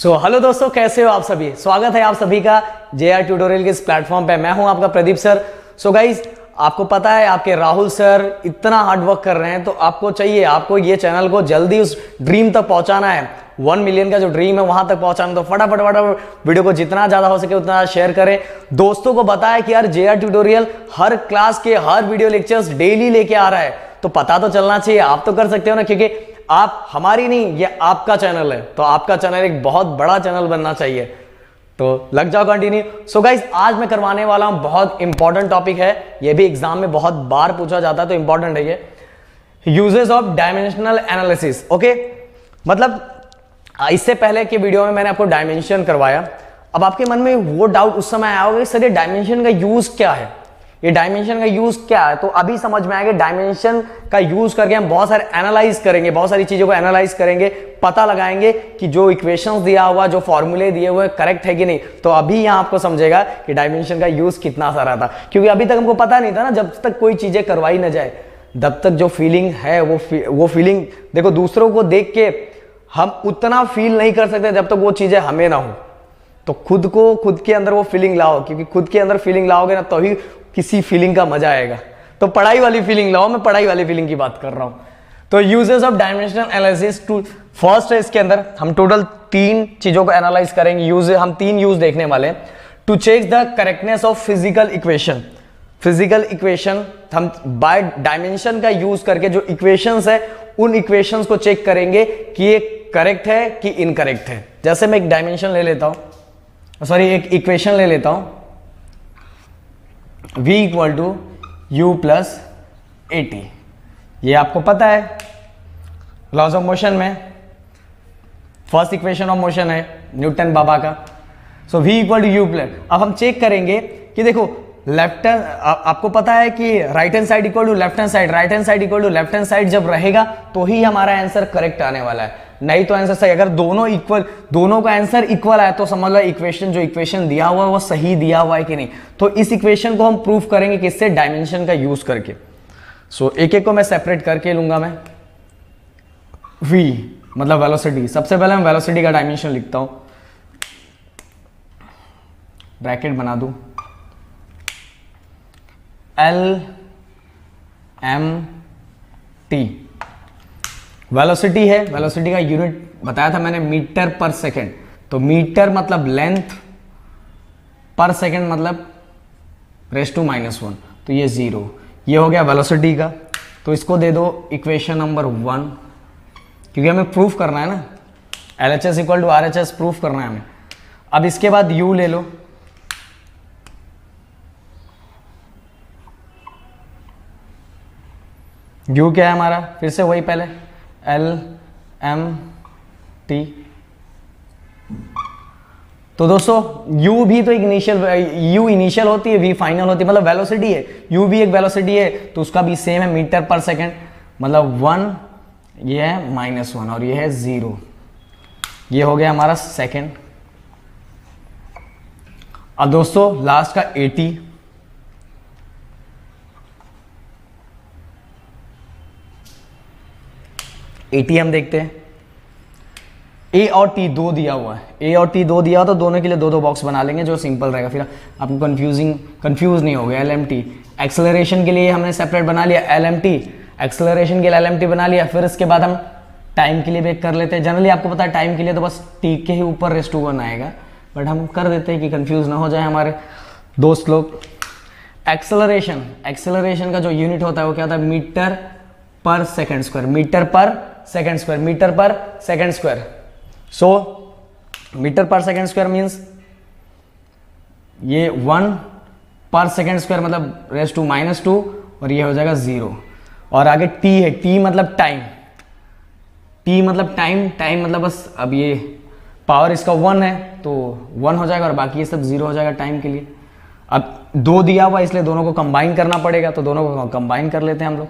Hello दोस्तों, कैसे हो आप सभी। स्वागत है आप सभी का JR ट्यूटोरियल के इस प्लेटफॉर्म पे। मैं हूं आपका प्रदीप सर। गाइज, आपको पता है आपके राहुल सर इतना हार्ड वर्क कर रहे हैं, तो आपको चाहिए, आपको ये चैनल को जल्दी उस ड्रीम तक पहुंचाना है। 1 मिलियन का जो ड्रीम है वहां तक पहुंचाना। तो फटाफट वीडियो को जितना ज्यादा हो सके उतना शेयर करें। दोस्तों को बताया कि यार JR ट्यूटोरियल हर क्लास के हर वीडियो लेक्चर्स डेली लेके आ रहा है, तो पता तो चलना चाहिए। आप तो कर सकते हो ना, क्योंकि आप हमारी नहीं, ये आपका चैनल है, तो आपका चैनल एक बहुत बड़ा चैनल बनना चाहिए। तो लग जाओ कंटिन्यू। गाइज, आज मैं करवाने वाला हूं, बहुत इंपॉर्टेंट टॉपिक है, ये भी एग्जाम में बहुत बार पूछा जाता है, तो इंपॉर्टेंट है ये। Uses of dimensional analysis. Okay, मतलब इससे पहले के वीडियो में मैंने आपको डायमेंशन करवाया। अब आपके मन में वो डाउट उस समय आया होगा कि सर ये डायमेंशन का यूज क्या है, ये डायमेंशन का यूज क्या है। तो अभी समझ में आएगा डायमेंशन का यूज करके हम बहुत सारे एनालाइज करेंगे, बहुत सारी चीजों को एनालाइज करेंगे, पता लगाएंगे कि जो इक्वेशंस दिया हुआ, जो फॉर्मूले दिए हुए करेक्ट है कि नहीं। तो अभी यहां आपको समझेगा कि डायमेंशन का यूज कितना सारा था, क्योंकि अभी तक हमको पता नहीं था ना। जब तक कोई चीजें करवाई ना जाए, तब तक जो फीलिंग है वो फीलिंग, देखो, दूसरों को देख के हम उतना फील नहीं कर सकते जब तक वो चीजें हमें ना हो। तो खुद के अंदर वो फीलिंग लाओ, क्योंकि खुद के अंदर फीलिंग लाओगे ना, तो ही किसी फीलिंग का मजा आएगा। तो पढ़ाई वाली फीलिंग लाओ, मैं पढ़ाई वाली फीलिंग की बात कर रहा हूं। तो uses of dimensional analysis two, first है, इसके अंदर हम टोटल 3 चीजों को एनालाइज करेंगे। हम 3 यूज देखने वाले हैं। To check the correctness of physical equation. Physical equation हम बाय डायमेंशन का यूज करके जो इक्वेशंस है, उन इक्वेशंस को चेक करेंगे कि ये करेक्ट है कि इनकरेक्ट है। जैसे मैं एक डायमेंशन ले लेता हूं, सॉरी, एक इक्वेशन ले लेता हूं, v equal to u plus AT। ये आपको पता है लॉज ऑफ मोशन में फर्स्ट इक्वेशन ऑफ मोशन है न्यूटन बाबा का। So v equal to u plus. अब हम चेक करेंगे कि देखो, लेफ्ट हैंड, आपको पता है कि right hand side equal to left hand side, right hand side equal to left hand side जब रहेगा तो ही हमारा आंसर करेक्ट आने वाला है, नहीं तो आंसर सही। अगर दोनों का आंसर इक्वल आए तो समझ लो इक्वेशन दिया हुआ है वो सही दिया हुआ है कि नहीं। तो इस इक्वेशन को हम प्रूफ करेंगे किससे, डायमेंशन का यूज करके। एक एक को मैं सेपरेट करके लूंगा। मैं v मतलब वेलोसिटी, सबसे पहले मैं वेलोसिटी का डायमेंशन लिखता हूं, ब्रैकेट बना दूं, LMT। वेलोसिटी है, वेलोसिटी का यूनिट बताया था मैंने, मीटर पर सेकेंड। तो मीटर मतलब लेंथ, पर सेकेंड मतलब रेज़ टू -1, तो ये 0। ये हो गया वेलोसिटी का। तो इसको दे दो इक्वेशन नंबर 1, क्योंकि हमें प्रूफ करना है ना, LHS equal to RHS proof करना है हमें। अब इसके बाद U ले लो, U क्या है हमारा, फिर से वही पहले LMT। तो दोस्तों U भी तो एक U इनिशियल होती है, V फाइनल होती है, मतलब वेलोसिटी है। U भी एक वेलोसिटी है, तो उसका भी सेम है, मीटर पर सेकेंड, मतलब 1, ये है -1 और ये है 0। ये हो गया हमारा सेकेंड। अब दोस्तों लास्ट का AT हम देखते हैं। A और T 2 दिया हुआ है, A और T 2 दिया हुआ, तो दोनों के लिए 2-2 बॉक्स बना लेंगे जो सिंपल रहेगा, फिर आपको कंफ्यूज नहीं होगा। LMT एक्सेलरेशन के लिए हमने सेपरेट बना लिया, LMT एक्सेलरेशन के लिए LMT बना लिया। फिर इसके बाद हम टाइम के लिए भी कर लेते हैं। जनरली आपको पता है टाइम के लिए तो बस T के ही ऊपर रेज़-टू-1 आएगा, बट हम कर देते हैं कि कंफ्यूज ना हो जाए हमारे दोस्त लोग। एक्सेलरेशन का जो यूनिट होता है वो क्या होता है, मीटर पर सेकेंड स्क्वायर, मीटर पर सेकेंड स्क्वायर, मीटर पर सेकेंड स्क्वायर। सो मीटर पर सेकेंड स्क्वायर मींस ये 1 पर सेकेंड स्क्वायर मतलब रेज़ टू -2, और ये हो जाएगा 0। और आगे T है, T मतलब टाइम, T मतलब टाइम मतलब बस, अब ये पावर इसका 1 है तो 1 हो जाएगा और बाकी ये सब 0 हो जाएगा टाइम के लिए। अब 2 दिया हुआ इसलिए दोनों को कंबाइन करना पड़ेगा, तो दोनों को कंबाइन कर लेते हैं हम लोग।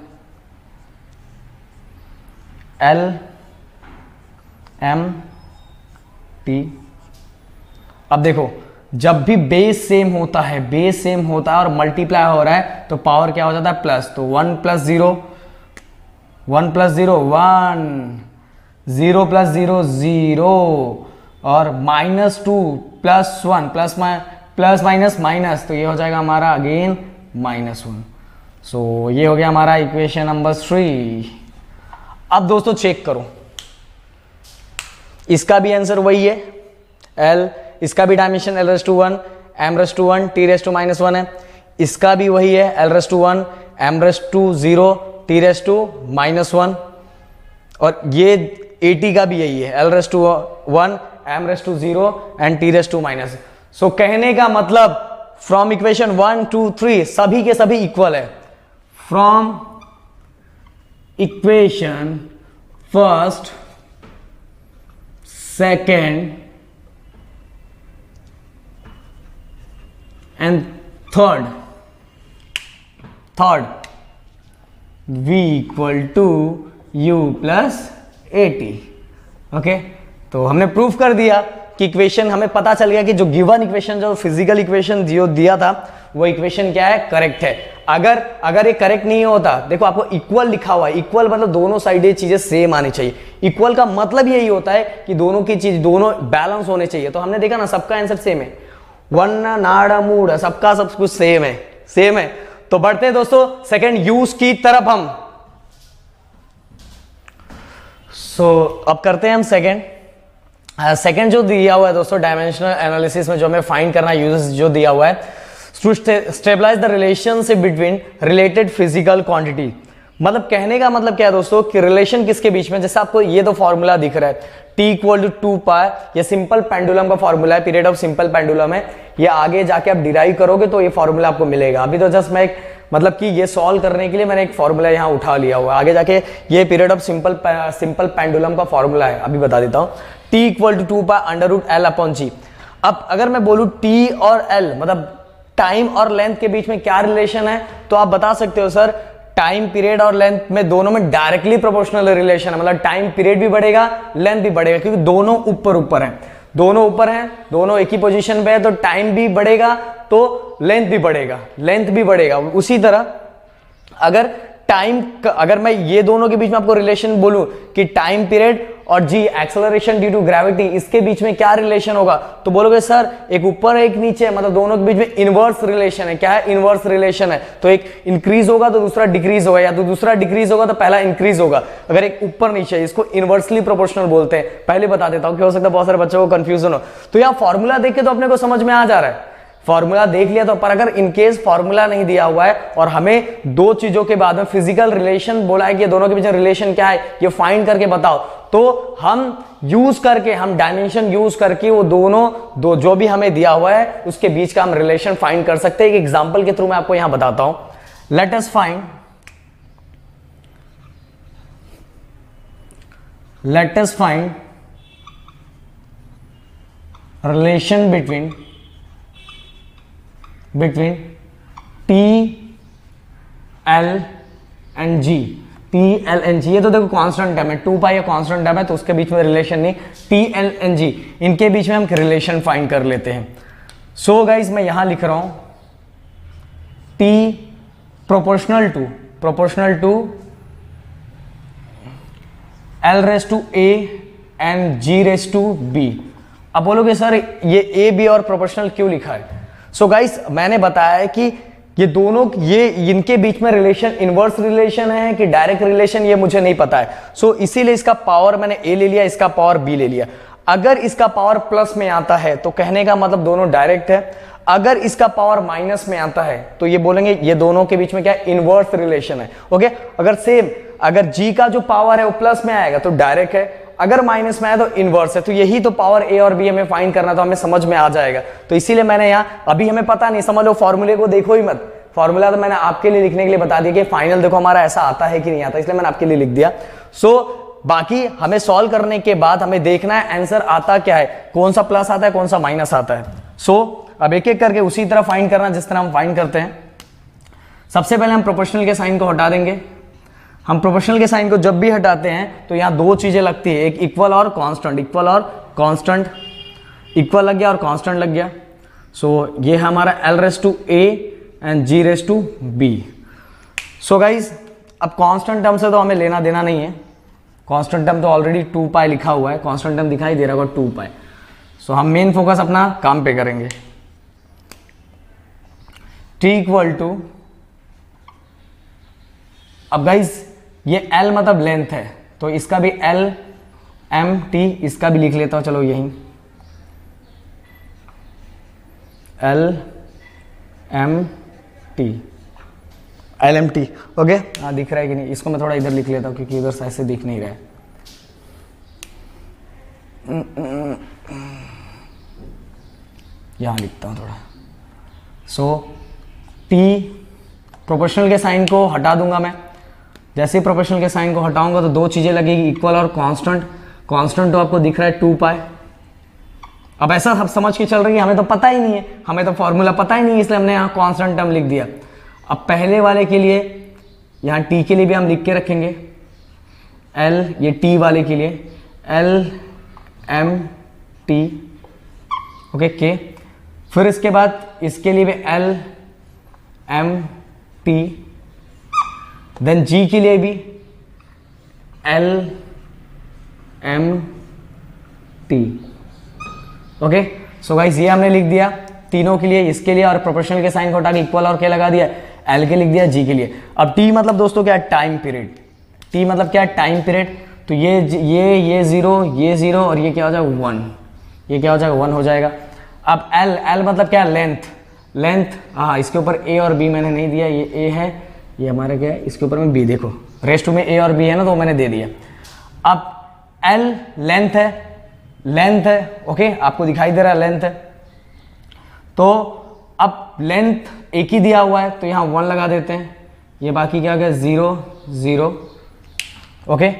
LMT। अब देखो, जब भी बेस सेम होता है और मल्टीप्लाई हो रहा है तो पावर क्या हो जाता है, प्लस। तो 1 + 0 1 + 0 1, 0 + 0 0, और -2 +1 प्लस माइनस माइनस, तो ये हो जाएगा हमारा अगेन -1। सो ये हो गया हमारा इक्वेशन नंबर 3। अब दोस्तों चेक करो, इसका भी आंसर वही है L, इसका भी डायमेंशन L⁻⁴ m⁻⁴ t⁻⁻1 है, इसका भी वही है L⁻⁴ m⁻⁴ t⁻⁻1, और ये AT का भी यही है L⁻⁴ m⁻⁴ एंड t⁻⁻। सो कहने का मतलब फ्रॉम इक्वेशन 1 2 3 सभी के सभी इक्वल है। From equation first, second and third v equal to u plus AT। Okay, तो हमने प्रूफ कर दिया कि इक्वेशन, हमें पता चल गया कि जो गिवन इक्वेशन, जो फिजिकल इक्वेशन जो दिया था वो इक्वेशन क्या है, करेक्ट है। अगर ये करेक्ट नहीं होता, देखो आपको इक्वल लिखा हुआ है, इक्वल मतलब दोनों साइड ये चीजें सेम आनी चाहिए। इक्वल का मतलब यही होता है कि दोनों की चीज, दोनों बैलेंस होने चाहिए। तो हमने देखा ना, सबका आंसर सेम है, वन्न नाड़ा मूड, सबका सब कुछ सेम है। तो बढ़ते हैं दोस्तों सेकंड यूज की तरफ हम। अब करते हैं हम सेकंड जो दिया हुआ है दोस्तों डायमेंशनल एनालिसिस में, जो हमें फाइंड करना यूज जो दिया हुआ है, to stabilize the relationship between related physical quantity. मतलब कहने का मतलब क्या है दोस्तों कि रिलेशन किसके बीच में, जैसे आपको ये तो फॉर्मूला दिख रहा है T इक्वल टू 2 पाई, ये सिंपल पेंडुलम का फॉर्मूला है, पीरियड ऑफ सिंपल पेंडुलम है। ये आगे जाके आप डिराइव करोगे तो ये फॉर्मूला आपको मिलेगा। अभी तो जस्ट मैं एक मतलब कि ये सॉल्व करने के लिए मैंने एक फॉर्मूला यहाँ उठा लिया हुआ है, आगे जाके ये पीरियड ऑफ सिंपल पेंडुलम का फॉर्मूला है, अभी बता देता हूँ। T equal to 2 pi √L/G। अब अगर मैं बोलूँ T और L मतलब टाइम और लेंथ के बीच में क्या रिलेशन है, तो आप बता सकते हो सर टाइम पीरियड और लेंथ में दोनों में डायरेक्टली प्रोपोर्शनल रिलेशन है। मतलब टाइम पीरियड भी बढ़ेगा, लेंथ भी बढ़ेगा, क्योंकि दोनों ऊपर हैं, दोनों एक ही पोजीशन पे है, तो टाइम भी बढ़ेगा तो लेंथ भी बढ़ेगा। उसी तरह अगर मैं ये दोनों के बीच में आपको रिलेशन बोलूं कि टाइम पीरियड और जी एक्सेलरेशन ड्यू टू ग्रेविटी, इसके बीच में क्या रिलेशन होगा, तो बोलोगे सर एक ऊपर एक नीचे, मतलब दोनों के बीच में इनवर्स रिलेशन है। क्या है, इनवर्स रिलेशन है। तो एक इंक्रीज होगा तो दूसरा डिक्रीज होगा, या तो दूसरा डिक्रीज होगा तो पहला इंक्रीज होगा। अगर एक ऊपर नीचे, इसको इनवर्सली प्रोपोर्शनल बोलते हैं। पहले बता देता हूं कि हो सकता है बहुत सारे बच्चों को कंफ्यूजन हो। तो यहाँ फॉर्मूला देख के तो अपने को समझ में आ जा रहा है, फॉर्मूला देख लिया तो, पर अगर इनकेस फॉर्मूला नहीं दिया हुआ है और हमें दो चीजों के बाद में फिजिकल रिलेशन बोला है कि दोनों के बीच में रिलेशन क्या है ये फाइंड करके बताओ, तो हम डायमेंशन यूज करके वो दो जो भी हमें दिया हुआ है उसके बीच का हम रिलेशन फाइंड कर सकते हैं। एक एग्जांपल के थ्रू मैं आपको यहां बताता हूं। Let us find relation between T, L and G। T, L and G, ये तो देखो कांस्टेंट टर्म है, 2 पाई कांस्टेंट टर्म है, तो उसके बीच में रिलेशन नहीं। T, L एंड G, इनके बीच में हम रिलेशन फाइंड कर लेते हैं। सो गाइज मैं यहां लिख रहा हूं T proportional to L⁻A and G⁻B। अब बोलोगे सर ये A, B और प्रोपोर्शनल क्यों लिखा है? सो गाइस मैंने बताया है कि ये दोनों इनके बीच में रिलेशन इनवर्स रिलेशन है कि डायरेक्ट रिलेशन, ये मुझे नहीं पता है। सो इसीलिए इसका पावर मैंने A ले लिया, इसका पावर B ले लिया। अगर इसका पावर प्लस में आता है तो कहने का मतलब दोनों डायरेक्ट है। अगर इसका पावर माइनस में आता है तो ये बोलेंगे ये दोनों के बीच में क्या इनवर्स रिलेशन है। ओके, अगर G का जो पावर है वो प्लस में आएगा तो डायरेक्ट है, अगर माइनस में आया तो इनवर्स है। तो यही तो पावर A और B हमें फाइंड करना, तो हमें समझ में आ जाएगा। तो इसीलिए मैंने यहाँ, अभी हमें पता नहीं, समझ लो फॉर्मूले को देखो ही मत, फॉर्मूला तो मैंने आपके लिए लिखने के लिए बता दिया कि फाइनल देखो हमारा ऐसा आता है कि नहीं आता, इसलिए मैंने आपके लिए लिख दिया। बाकी हमें सॉल्व करने के बाद हमें देखना है आंसर आता क्या है, कौन सा प्लस आता है कौन सा माइनस आता है। अब एक एक करके उसी तरह फाइंड करना जिस तरह हम फाइंड करते हैं। सबसे पहले हम प्रोपोर्शनल के साइन को हटा देंगे। हम प्रोपोर्शनल के साइन को जब भी हटाते हैं तो यहां दो चीजें लगती है, एक इक्वल और कांस्टेंट, इक्वल लग गया और कांस्टेंट लग गया। ये हमारा L⁻A एंड G⁻B। गाइज अब कांस्टेंट टर्म से तो हमें लेना देना नहीं है, कांस्टेंट टर्म तो ऑलरेडी 2 पाई लिखा हुआ है, कांस्टेंट टर्म दिखाई दे रहा होगा 2 पाई। सो हम मेन फोकस अपना काम पे करेंगे। t इक्वल टू, अब गाइज ये L मतलब लेंथ है, तो इसका भी L M T, इसका भी लिख लेता हूं, चलो यही L M T, L M T, okay. हाँ दिख रहा है कि नहीं, इसको मैं थोड़ा इधर लिख लेता हूं क्योंकि इधर साइड से दिख नहीं रहा है। यहां लिखता हूं थोड़ा। सो T, प्रोपोर्शनल के साइन को हटा दूंगा मैं। जैसे ही प्रोपोर्शनल के साइन को हटाऊंगा तो दो चीजें लगेगी, इक्वल और कांस्टेंट। कांस्टेंट तो आपको दिख रहा है 2 पाई। अब ऐसा सब समझ के चल रही है, हमें तो पता ही नहीं है, हमें तो फॉर्मूला पता ही नहीं है, इसलिए हमने यहाँ कांस्टेंट टर्म लिख दिया। अब पहले वाले के लिए यहाँ टी के लिए भी हम लिख के रखेंगे L, ये टी वाले के लिए L M T, ओके के। फिर इसके बाद इसके लिए भी L M T, then G के लिए भी L M T, okay. So guys ये हमने लिख दिया तीनों के लिए, इसके लिए, और प्रोपोर्शनल के साइन को हटा के इक्वल और के लगा दिया, L के लिख दिया, G के लिए। अब T मतलब दोस्तों क्या है, टाइम पीरियड। T मतलब क्या है, टाइम पीरियड। तो ये 0, ये 0 और ये क्या हो जाएगा 1, ये क्या हो जाएगा 1 हो जाएगा। अब L मतलब क्या है, लेंथ। लेंथ, हाँ इसके ऊपर A और B मैंने नहीं दिया, ये A है, ये हमारा क्या है, इसके ऊपर में B, देखो रेस्ट में A और B है ना, तो मैंने दे दिया। अब L लेंथ है, लेंथ है, ओके, आपको दिखाई दे रहा है लेंथ है। तो अब लेंथ एक ही दिया हुआ है तो यहां 1 लगा देते हैं, ये बाकी क्या गया 0 0, ओके।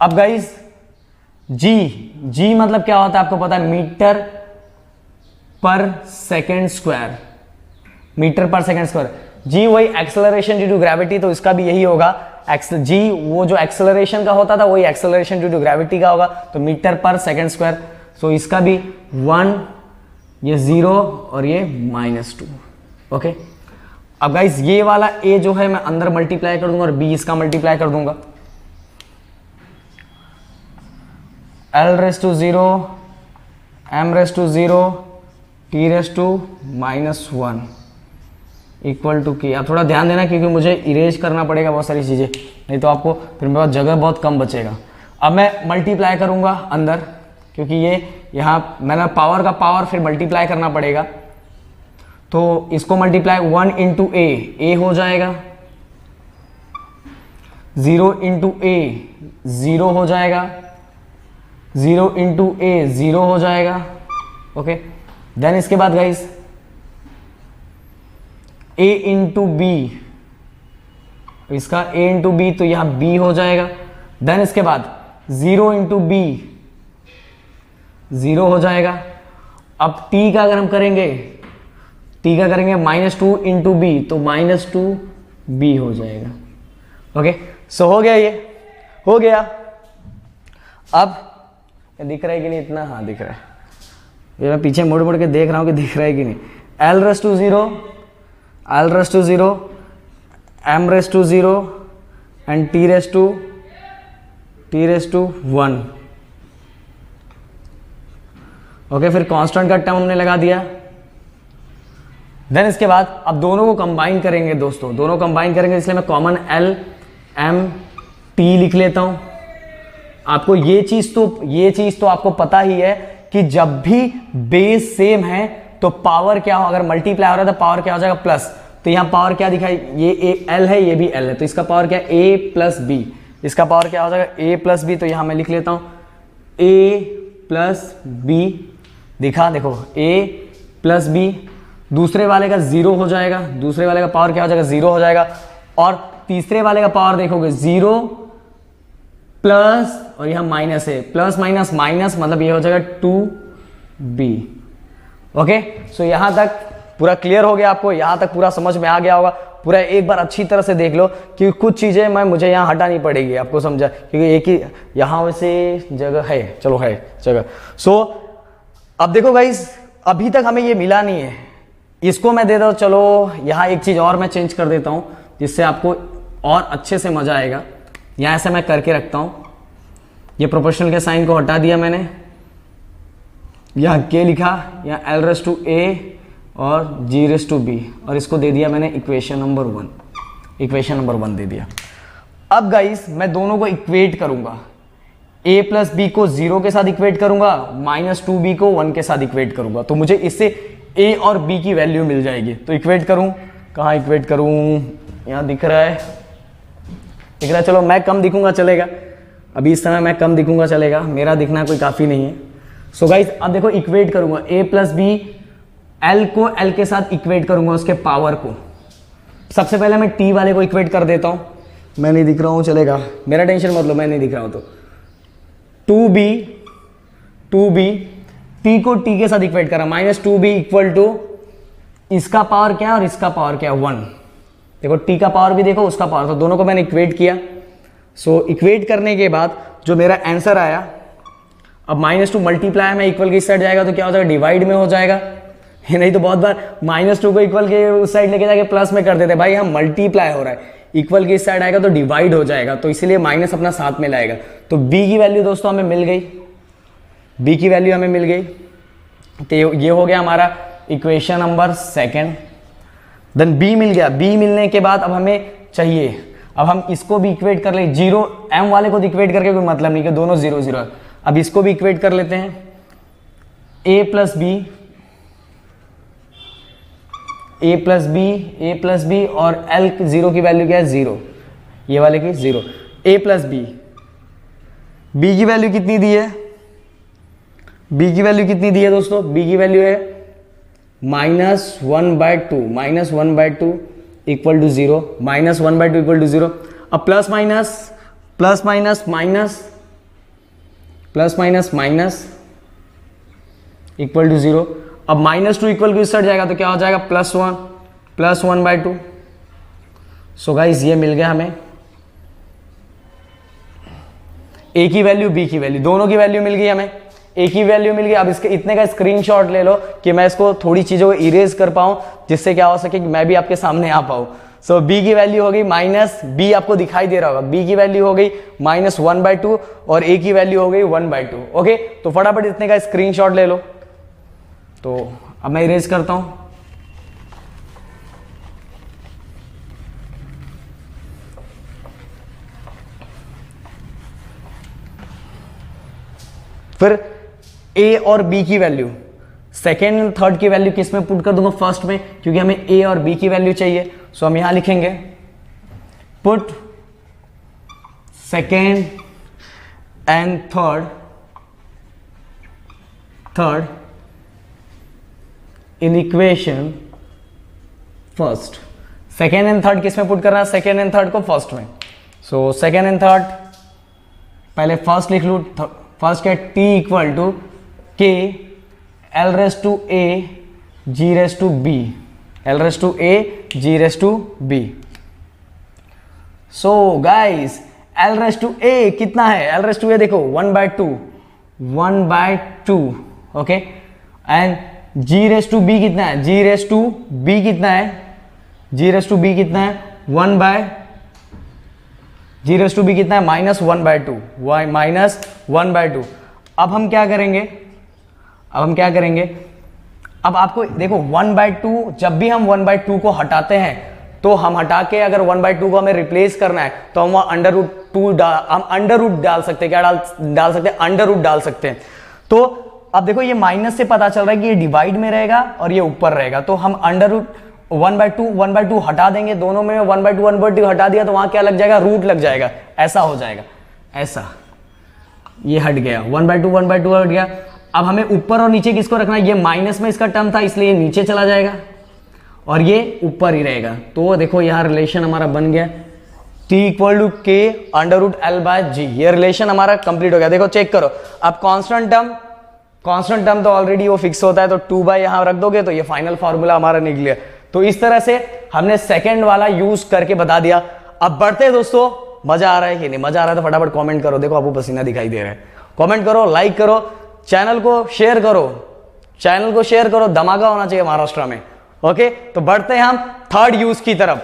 अब गाइस G मतलब क्या होता है आपको पता है, मीटर पर सेकेंड स्क्वायर, मीटर पर सेकेंड स्क्वायर। G वही एक्सेलरेशन ड्यू टू ग्रेविटी, तो इसका भी यही होगा। G वो जो एक्सेलरेशन का होता था वही एक्सेलरेशन ड्यू टू ग्रेविटी का होगा, तो मीटर पर सेकेंड स्क्वायर। सो इसका भी 1, ये 0 और ये -2, ओके। अब गाइस ये वाला A जो है मैं अंदर मल्टीप्लाई कर दूंगा और B इसका मल्टीप्लाई कर दूंगा। L⁻0 M⁻0 T⁻⁻1 equal to की। अब थोड़ा ध्यान देना क्योंकि मुझे इरेज करना पड़ेगा बहुत सारी चीज़ें, नहीं तो आपको फिर मेरे पास जगह बहुत कम बचेगा। अब मैं मल्टीप्लाई करूंगा अंदर, क्योंकि ये यहाँ मैंने पावर का पावर फिर मल्टीप्लाई करना पड़ेगा, तो इसको मल्टीप्लाई 1 इंटू A हो जाएगा, 0 इंटू A 0 हो जाएगा, 0 इंटू A 0 हो जाएगा, ओके। देन इसके बाद गाइस A इंटू B, इसका A इंटू B तो यहां B हो जाएगा। देन इसके बाद 0 इंटू B 0 हो जाएगा। अब T का अगर हम करेंगे, T का करेंगे -2 इंटू B तो -2B हो जाएगा, ओके। सो हो गया, ये हो गया। अब दिख रहा है कि नहीं इतना, हाँ दिख रहा है, ये मैं पीछे मुड़ मुड़ के देख रहा हूं कि दिख रहा है कि नहीं। L⁻0 M⁻0 and T⁻1, okay. फिर कांस्टेंट का टर्म हमने लगा दिया। देन इसके बाद अब दोनों को कंबाइन करेंगे दोस्तों, दोनों कंबाइन करेंगे, इसलिए मैं कॉमन L M T लिख लेता हूं। आपको ये चीज तो आपको पता ही है कि जब भी बेस सेम है तो पावर क्या हो, अगर मल्टीप्लाई हो रहा है तो पावर क्या हो जाएगा प्लस। तो यहां पावर क्या दिखाई, ये L है, ये भी L है, तो इसका पावर क्या है A प्लस B, इसका पावर क्या हो जाएगा A प्लस B। तो यहां मैं लिख लेता हूं A प्लस B, दिखा देखो A प्लस B। दूसरे वाले का 0 हो जाएगा, दूसरे वाले का पावर क्या हो जाएगा 0 हो जाएगा। और तीसरे वाले का पावर देखोगे 0 प्लस, और यहां माइनस है, प्लस माइनस माइनस, मतलब ये हो जाएगा 2B, ओके। सो यहां तक पूरा क्लियर हो गया, आपको यहां तक पूरा समझ में आ गया होगा। पूरा एक बार अच्छी तरह से देख लो कि कुछ चीजें मुझे यहां हटानी पड़ेगी, आपको समझा, क्योंकि एक ही यहां वैसे जगह है, चलो है जगह। सो अब देखो गाइस, अभी तक हमें ये मिला नहीं है, इसको मैं दे दो, चलो यहां एक चीज और मैं चेंज कर देता हूं जिससे आपको और अच्छे से मजा आएगा। यहां से मैं करके रखता हूं, ये प्रोपोर्शनल के साइन को हटा दिया मैंने, यहाँ k लिखा, यहाँ l रेस टू a और g रेस टू b, और इसको दे दिया मैंने इक्वेशन नंबर 1, इक्वेशन नंबर 1 दे दिया। अब गाइस मैं दोनों को इक्वेट करूंगा, a प्लस बी को 0 के साथ इक्वेट करूंगा, माइनस 2b को 1 के साथ इक्वेट करूंगा, तो मुझे इससे a और b की वैल्यू मिल जाएगी। तो इक्वेट करूं, कहाँ इक्वेट करूं, यहाँ दिख रहा है, दिख रहा है, चलो मैं कम दिखूंगा चलेगा, अभी इस समय मैं कम दिखूंगा चलेगा, मेरा दिखना कोई काफ़ी नहीं है। सो गाइस अब देखो इक्वेट करूंगा, a प्लस बी, l को l के साथ इक्वेट करूंगा, उसके पावर को। सबसे पहले मैं t वाले को इक्वेट कर देता हूँ, मैं नहीं दिख रहा हूँ चलेगा, मेरा टेंशन मत लो, मैं नहीं दिख रहा हूँ। तो 2b t को t के साथ इक्वेट करा, माइनस 2b इक्वल टू इसका पावर क्या और इसका पावर क्या, 1। देखो t का पावर भी देखो, उसका पावर, तो दोनों को मैंने इक्वेट किया। सो इक्वेट करने के बाद जो मेरा आंसर आया, अब माइनस 2 मल्टीप्लाई में इक्वल के इस साइड जाएगा तो क्या हो जाएगा, डिवाइड में हो जाएगा। नहीं तो बहुत बार माइनस 2 को इक्वल के उस साइड लेके जाके प्लस में कर देते, भाई हम मल्टीप्लाई हो रहा है, इक्वल के इस साइड आएगा तो डिवाइड हो जाएगा, तो इसीलिए माइनस अपना साथ में लाएगा। तो b की वैल्यू दोस्तों हमें मिल गई, b की वैल्यू हमें मिल गई। तो ये हो गया हमारा इक्वेशन नंबर 2। देन b मिल गया, b मिलने के बाद अब हमें चाहिए, अब हम इसको भी इक्वेट कर ले, 0 m वाले को इक्वेट करके कोई मतलब नहीं कि दोनों 0 0 है। अब इसको भी इक्वेट कर लेते हैं, a प्लस बी और l 0 की वैल्यू क्या है, 0, ये वाले की 0, a प्लस बी, b की वैल्यू कितनी दी है, b की वैल्यू कितनी दी है दोस्तों, b की वैल्यू है -1/2, -1/2 इक्वल टू 0, -1/2 इक्वल टू 0। अब प्लस माइनस इक्वल टू 0। अब -2 इक्वल टू इस साइड जाएगा तो क्या हो जाएगा, +1/2। सो गाइस ये मिल गया हमें a की वैल्यू, b की वैल्यू, दोनों की वैल्यू मिल गई हमें, a की वैल्यू मिल गई। अब इसके इतने का स्क्रीनशॉट ले लो कि मैं इसको थोड़ी चीज़ों को इरेज कर पाऊँ, जिससे क्या हो सके कि मैं भी आपके सामने आ पाऊँ। सो b की वैल्यू हो गई माइनस, b आपको दिखाई दे रहा होगा, b की वैल्यू हो गई -1/2 और a की वैल्यू हो गई 1/2। ओके, तो फटाफट इतने का स्क्रीनशॉट ले लो। तो अब मैं इरेज करता हूँ, फिर a और b की वैल्यू, सेकेंड एंड थर्ड की वैल्यू किस में पुट कर दूंगा, फर्स्ट में, क्योंकि हमें a और b की वैल्यू चाहिए। सो हम यहां लिखेंगे put second and third in equation first. Second and third किस में पुट कर रहा है, सेकेंड एंड थर्ड को फर्स्ट में। सो सेकेंड एंड थर्ड पहले फर्स्ट लिख लू, फर्स्ट क्या, t equal to k l raise to a g raise to b, l raise to a g raise to b। So guys l raise to a कितना है, l raise to a देखो 1/2, okay, and g raise to b कितना है, g raise to b कितना है, g raise to b कितना है, g raise to b कितना है, -1/2। अब हम क्या करेंगे, अब आपको देखो 1/2, जब भी हम 1/2 को हटाते हैं तो हम हटा के अगर 1/2 को हमें रिप्लेस करना है तो हम वहां अंडर रूट डाल सकते हैं, क्या डाल सकते हैं, अंडर रूट डाल सकते हैं। तो अब देखो ये माइनस से पता चल रहा है कि ये डिवाइड में रहेगा और ये ऊपर रहेगा, तो हम अंडर रूट 1/2 हटा देंगे, दोनों में 1/2 हटा दिया तो वहां क्या लग जाएगा, रूट लग जाएगा, ऐसा हो जाएगा, ऐसा, ये हट गया, 1/2 हट गया। अब हमें ऊपर और नीचे किसको रखना है, ये माइनस में इसका टर्म था इसलिए ये नीचे चला जाएगा और ये ऊपर ही रहेगा। तो देखो यहाँ रिलेशन हमारा बन गया, t equal to k √l/g, ये रिलेशन हमारा कंप्लीट हो गया। देखो चेक करो, अब कांस्टेंट टर्म तो ऑलरेडी वो फिक्स होता है, तो 2 यहां रख दोगे तो ये फाइनल फार्मूला हमारा निकल गया। तो इस तरह से हमने सेकंड वाला यूज करके बता दिया। अब बढ़ते हैं दोस्तों, मजा आ रहा है कि नहीं, मजा आ रहा है तो फटाफट कमेंट करो, देखो आपको पसीना दिखाई दे रहा है, कमेंट करो, लाइक करो, चैनल को शेयर करो, धमाका होना चाहिए महाराष्ट्र में। ओके, तो बढ़ते हैं हम थर्ड यूज की तरफ।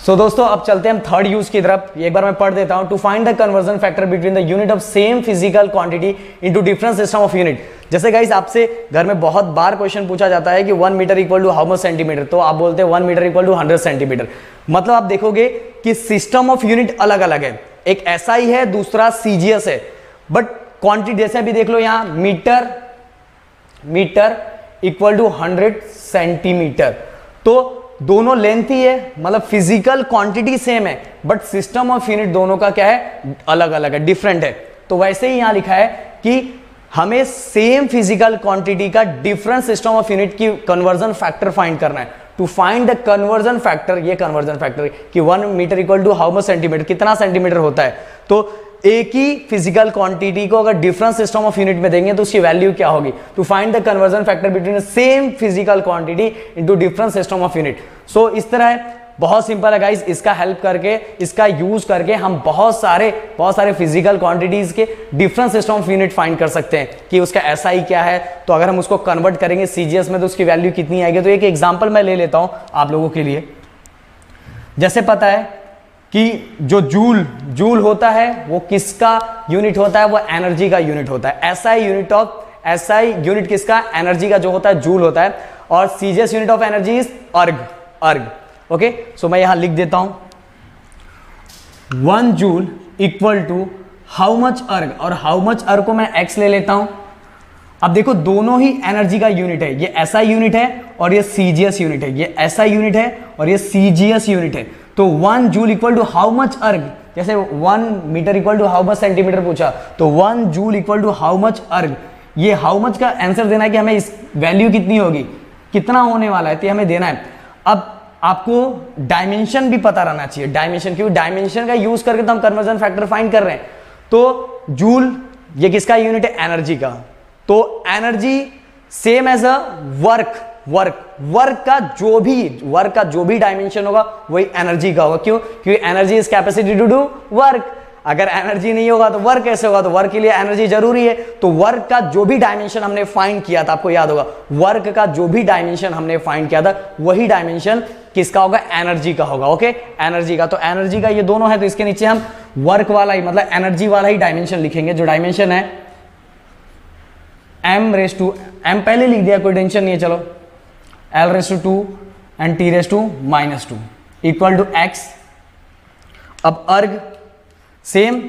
दोस्तों अब चलते हैं हम थर्ड यूज की तरफ। एक बार मैं पढ़ देता हूं। To find the conversion factor between the unit of same physical quantity into different system of unit. जैसे गाइस आपसे घर में बहुत बार क्वेश्चन पूछा जाता है कि 1 metre equal to how much centimetre, तो आप बोलते हैं 1 मीटर इक्वल टू 100 सेंटीमीटर। मतलब आप देखोगे कि सिस्टम ऑफ यूनिट अलग अलग है, एक SI है, दूसरा CGS है, बट क्वांटिटी जैसे अभी देख लो यहां मीटर इक्वल टू 100 सेंटीमीटर, तो दोनों लेंथ ही है, मतलब फिजिकल क्वांटिटी सेम है, बट सिस्टम ऑफ यूनिट दोनों का क्या है, अलग अलग है, डिफरेंट है। तो वैसे ही यहां लिखा है कि हमें सेम फिजिकल क्वांटिटी का डिफरेंट सिस्टम ऑफ यूनिट की कन्वर्जन फैक्टर फाइंड करना है। To find the conversion factor, ये कन्वर्जन फैक्टर कि 1 metre equal to how much centimetre, कितना सेंटीमीटर होता है। तो एक ही फिजिकल क्वांटिटी को अगर डिफरेंट सिस्टम ऑफ यूनिट में देंगे तो उसकी वैल्यू क्या होगी। To find the conversion factor between same physical quantity into different system of unit. So इस तरह है, बहुत सिंपल है गाइस। इसका हेल्प करके, इसका यूज करके हम बहुत सारे फिजिकल क्वांटिटीज के different system of unit find कर सकते हैं कि उसका SI क्या है। तो अगर हम उसको कन्वर्ट करेंगे CGS में तो उसकी वैल्यू कितनी आएगी। तो एक एग्जांपल मैं ले लेता हूं आप लोगों के लिए। जैसे पता है कि जो जूल होता है वो किसका यूनिट होता है, वो एनर्जी का यूनिट होता है। SI यूनिट किसका, एनर्जी का जो होता है जूल होता है, और CGS unit of energy is erg. Okay, so मैं यहां लिख देता हूं 1 joule equal to how much erg, और हाउ मच अर्ग को मैं x ले लेता हूं। अब देखो दोनों ही एनर्जी का यूनिट है, ये SI यूनिट है और ये CGS यूनिट है, ये SI यूनिट है और ये CGS यूनिट है। तो 1 joule equal to how much erg, जैसे 1 metre equal to how much centimetre पूछा, तो 1 joule equal to how much erg. ये हाउ मच का आंसर देना है कि हमें इस वैल्यू कितनी होगी, कितना होने वाला है, तो हमें देना है। अब आपको डायमेंशन भी पता रहना चाहिए, डायमेंशन, क्योंकि डायमेंशन का यूज करके तो हम कन्वर्जन फैक्टर फाइंड कर रहे हैं। तो जूल ये किसका यूनिट है, एनर्जी का। तो energy same as a work का जो भी डायमेंशन होगा वही एनर्जी का होगा। क्यों? क्योंकि energy is capacity to do work. अगर एनर्जी नहीं होगा तो वर्क कैसे होगा, तो वर्क के लिए एनर्जी जरूरी है। तो वर्क का जो भी डायमेंशन हमने फाइंड किया था, आपको याद होगा, वर्क का जो भी डायमेंशन हमने फाइंड किया था वही डायमेंशन किसका होगा, एनर्जी का होगा। ओके, एनर्जी का। तो एनर्जी का ये दोनों है, तो इसके नीचे हम वर्क वाला ही, मतलब एनर्जी वाला ही डायमेंशन लिखेंगे। जो डायमेंशन है m पहले लिख दिया, कोई टेंशन नहीं है। चलो L2 and T-2 equal to x। अब erg same,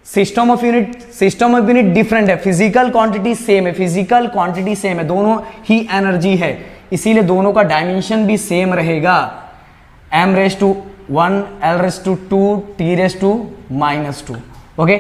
system of unit different है, फिजिकल क्वांटिटी सेम है, दोनों ही एनर्जी है, इसीलिए दोनों का डायमेंशन भी सेम रहेगा। m1 L2 T-2। Okay,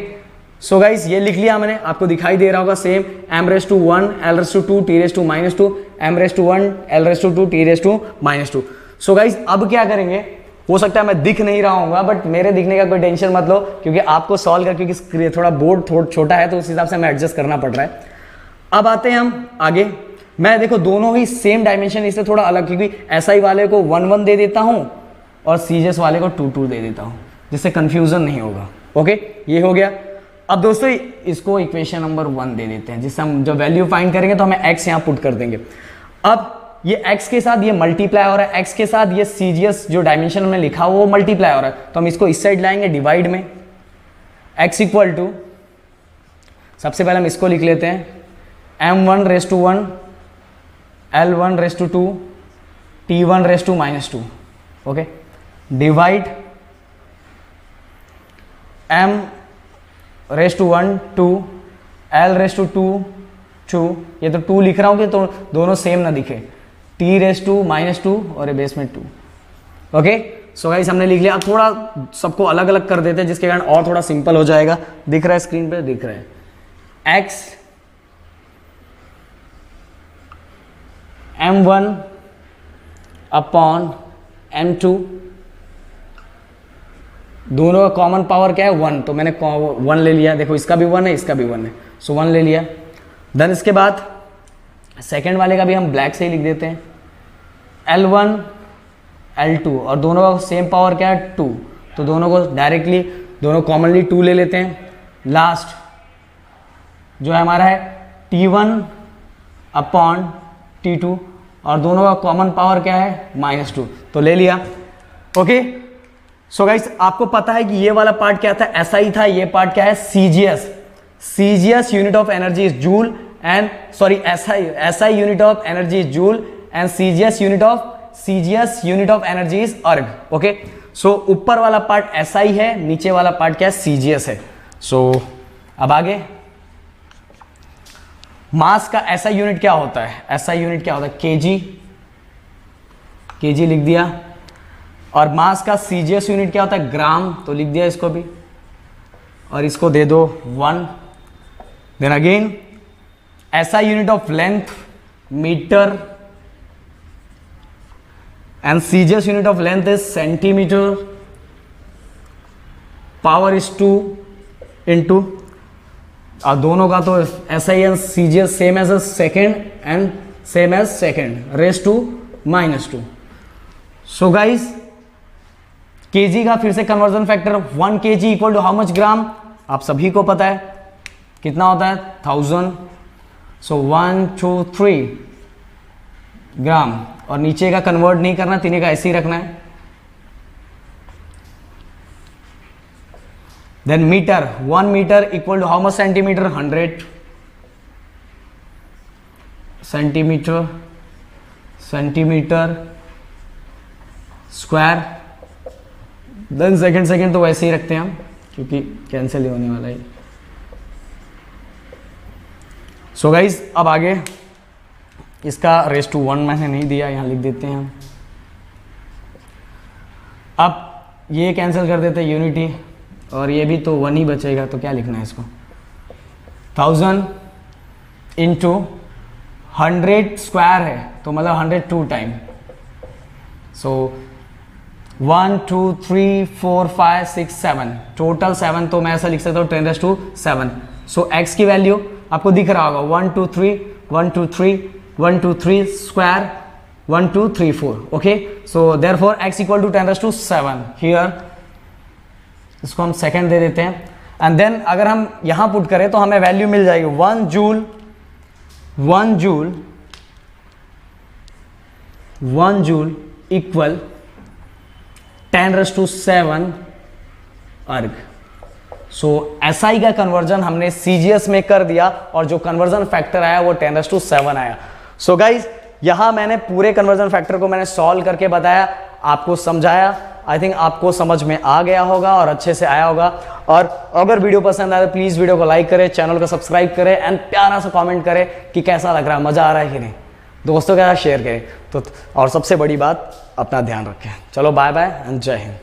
so guys ये लिख लिया मैंने, आपको दिखाई दे रहा होगा same, m1 L2 T-2 m1 L2 T-2। So guys अब क्या करेंगे, हो सकता है मैं दिख नहीं रहा हूँगा, बट मेरे दिखने का कोई टेंशन मत लो, क्योंकि आपको सॉल्व कर, क्योंकि थोड़ा बोर्ड छोटा है तो उस हिसाब से मैं एडजस्ट करना पड़ रहा है। अब आते हैं हम आगे। मैं देखो दोनों ही सेम डायमेंशन, इससे थोड़ा अलग, क्योंकि SI वाले को 1 दे देता हूँ और CGS वाले को 2 दे देता हूँ, जिससे कंफ्यूजन नहीं होगा। ओके, ये हो गया। अब दोस्तों इसको इक्वेशन नंबर 1 दे देते हैं, जिससे हम जब वैल्यू फाइंड करेंगे तो हमें x यहाँ पुट कर देंगे। अब ये x के साथ ये मल्टीप्लाई हो रहा है, x के साथ ये CGS जो डायमेंशन हमने लिखा वो मल्टीप्लाई हो रहा है, तो हम इसको इस साइड लाएंगे डिवाइड में। x इक्वल टू, सबसे पहले हम इसको लिख लेते हैं m1 L1 T1 -2। Okay, divide m1 2 L2 ये तो 2 लिख रहा हूं कि तो दोनों सेम ना दिखे, T-2 और ये बेस में 2। ओके, सो गाइस हमने लिख लिया। अब थोड़ा सबको अलग अलग कर देते हैं, जिसके कारण और थोड़ा सिंपल हो जाएगा। दिख रहा है स्क्रीन पे, दिख रहा है x m1 अपॉन m2, दोनों का कॉमन पावर क्या है 1, तो मैंने 1 ले लिया। देखो इसका भी 1 है, इसका भी 1 है, सो 1 ले लिया। देन इसके बाद सेकेंड वाले का भी हम ब्लैक से ही लिख देते हैं, L1 L2, और दोनों का सेम पावर क्या है 2, तो दोनों को डायरेक्टली दोनों कॉमनली 2 ले लेते हैं। लास्ट जो है हमारा है T1 अपॉन T2, और दोनों का कॉमन पावर क्या है -2, तो ले लिया। ओके, सो गाइस आपको पता है कि ये वाला पार्ट क्या था, एसआई था, ये पार्ट क्या है, CGS. CGS unit of energy is joule and sorry SI unit of energy is joule and CGS unit of energy is erg. Okay, सो ऊपर वाला पार्ट एसआई है, नीचे वाला पार्ट क्या है, सीजीएस है। सो अब आगे मास का एसआई यूनिट क्या होता है, एसआई यूनिट क्या होता है, केजी, केजी लिख दिया। और मास का सीजीएस यूनिट क्या होता है, ग्राम, तो लिख दिया इसको भी, और इसको दे दो 1। Then again SI unit of length metre and CGS unit of length is centimetre. Power is 2 into, दोनों का तो SI and CGS same as second and same as second, raise to -2। So guys KG का फिर से conversion factor 1 kg equal to how much gram, आप सभी को पता है कितना होता है, 1000। सो 1 2 3 ग्राम, और नीचे का कन्वर्ट नहीं करना, तीनों का ऐसे ही रखना है। Then metre, 1 metre equal to how much centimetre, 100 centimetre, centimetre square. Then second तो वैसे ही रखते हैं हम, क्योंकि कैंसिल ही होने वाला है। सो गाइज अब आगे इसका रेस टू 1 मैंने नहीं दिया, यहां लिख देते हैं हम। अब ये कैंसिल कर देते हैं यूनिटी, और ये भी तो 1 ही बचेगा, तो क्या लिखना है इसको, 1000 इंटू 100 स्क्वायर है, तो मतलब 102 टाइम। सो 1 2 3 4 5 6 7 टोटल 7, तो मैं ऐसा लिख सकता हूँ 10⁻⁷। सो x की वैल्यू आपको दिख रहा होगा 1 2 3 1 2 3 1 2 3 square 1 2 3 4। Okay, so therefore x equal to 10⁻⁷। Here इसको हम सेकंड दे देते हैं, एंड देन अगर हम यहां पुट करें तो हमें वैल्यू मिल जाएगी 1 जूल 1 जूल इक्वल 10⁻⁷ अर्ग। सो एसआई का कन्वर्जन हमने सीजीएस में कर दिया, और जो कन्वर्जन फैक्टर आया वो 10⁻⁷ आया। सो गाइज यहां मैंने पूरे कन्वर्जन फैक्टर को मैंने सॉल्व करके बताया, आपको समझाया। आई थिंक आपको समझ में आ गया होगा और अच्छे से आया होगा। और अगर वीडियो पसंद आए तो प्लीज वीडियो को लाइक करें, चैनल को सब्सक्राइब करें, एंड प्यारा सा कमेंट करें कि कैसा लग रहा है, मजा आ रहा है कि नहीं, दोस्तों के साथ शेयर करें। तो और सबसे बड़ी बात, अपना ध्यान रखें। चलो बाय बाय एंड जय हिंद।